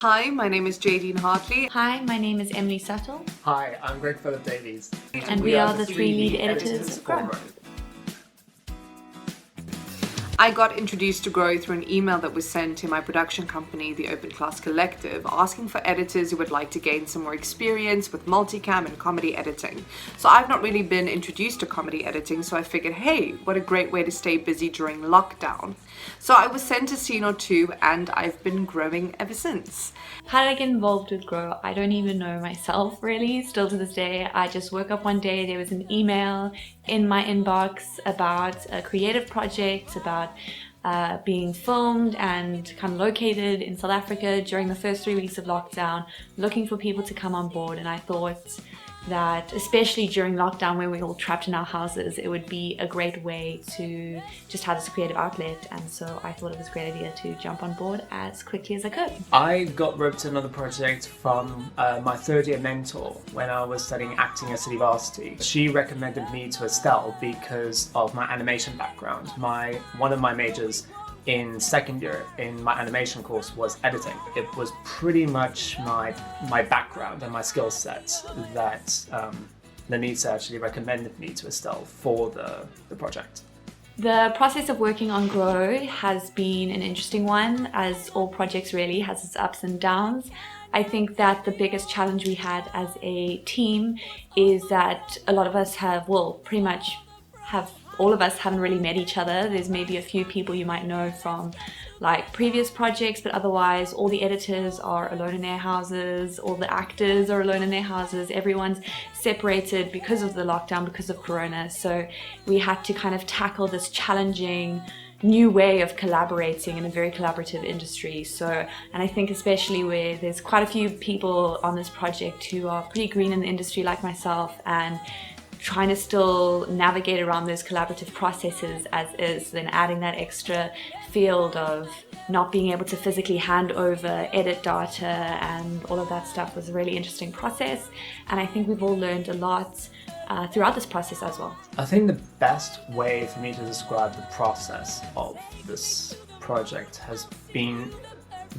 Hi, my name is Jadine Hartley. Hi, my name is Emily Suttle. Hi, I'm Greg Philip Davies. And we are the three lead editors of Grow. I got introduced to Grow through an email that was sent to my production company, the Open Class Collective, asking for editors who would like to gain some more experience with multicam and comedy editing. So I've not really been introduced to comedy editing, so I figured, hey, what a great way to stay busy during lockdown. So I was sent a scene or two and I've been growing ever since. How did I get involved with Grow? I don't even know myself really, still to this day. I just woke up one day, there was an email in my inbox about a creative project, about being filmed and kind of located in South Africa during the first 3 weeks of lockdown, looking for people to come on board. And I thought that especially during lockdown when we're all trapped in our houses, it would be a great way to just have this creative outlet, and so I thought it was a great idea to jump on board as quickly as I could. I got roped to another project from my third year mentor when I was studying acting at City Varsity. She recommended me to Estelle because of my animation background. One of my majors in second year in my animation course was editing. It was pretty much my background and my skill set that Lanita actually recommended me to Estelle for the project. The process of working on Grow has been an interesting one, as all projects really has its ups and downs. I think that the biggest challenge we had as a team is that a lot of us all of us haven't really met each other. There's maybe a few people you might know from like previous projects, but otherwise all the editors are alone in their houses, all the actors are alone in their houses, everyone's separated because of the lockdown, because of Corona. So we had to kind of tackle this challenging new way of collaborating in a very collaborative industry. And I think especially where there's quite a few people on this project who are pretty green in the industry like myself, and trying to still navigate around those collaborative processes as is, then adding that extra field of not being able to physically hand over edit data and all of that stuff was a really interesting process. And I think we've all learned a lot throughout this process as well. I think the best way for me to describe the process of this project has been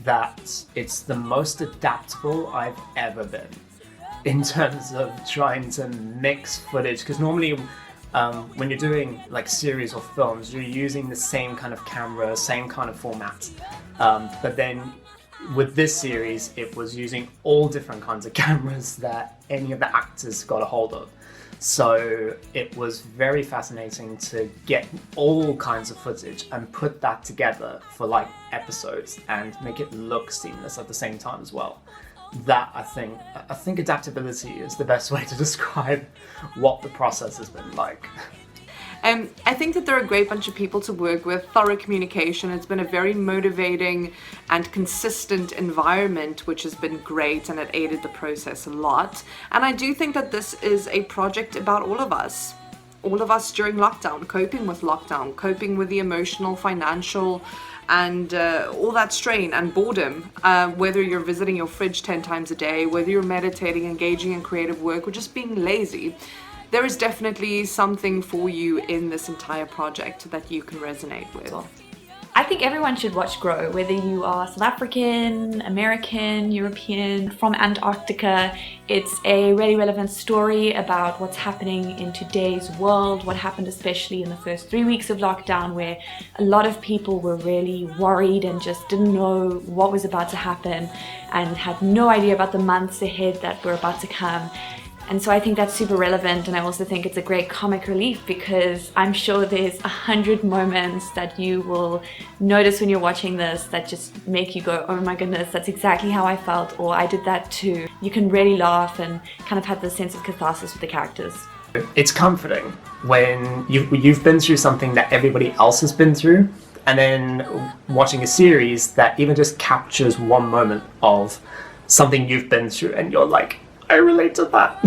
that it's the most adaptable I've ever been in terms of trying to mix footage, because normally when you're doing like series or films, you're using the same kind of camera, same kind of format, but then with this series it was using all different kinds of cameras that any of the actors got a hold of. So it was very fascinating to get all kinds of footage and put that together for like episodes and make it look seamless at the same time as well. That I think adaptability is the best way to describe what the process has been like. I think that they're a great bunch of people to work with, thorough communication. It's been a very motivating and consistent environment, which has been great, and it aided the process a lot. And I do think that this is a project about all of us during lockdown, coping with the emotional, financial, and all that strain and boredom, whether you're visiting your fridge 10 times a day, whether you're meditating, engaging in creative work, or just being lazy. There is definitely something for you in this entire project that you can resonate with. I think everyone should watch Grow, whether you are South African, American, European, from Antarctica. It's a really relevant story about what's happening in today's world, what happened especially in the first 3 weeks of lockdown, where a lot of people were really worried and just didn't know what was about to happen and had no idea about the months ahead that were about to come. And so I think that's super relevant, and I also think it's a great comic relief, because I'm sure there's 100 moments that you will notice when you're watching this that just make you go, oh my goodness, that's exactly how I felt, or I did that too. You can really laugh and kind of have this sense of catharsis with the characters. It's comforting when you've been through something that everybody else has been through, and then watching a series that even just captures one moment of something you've been through and you're like, I relate to that.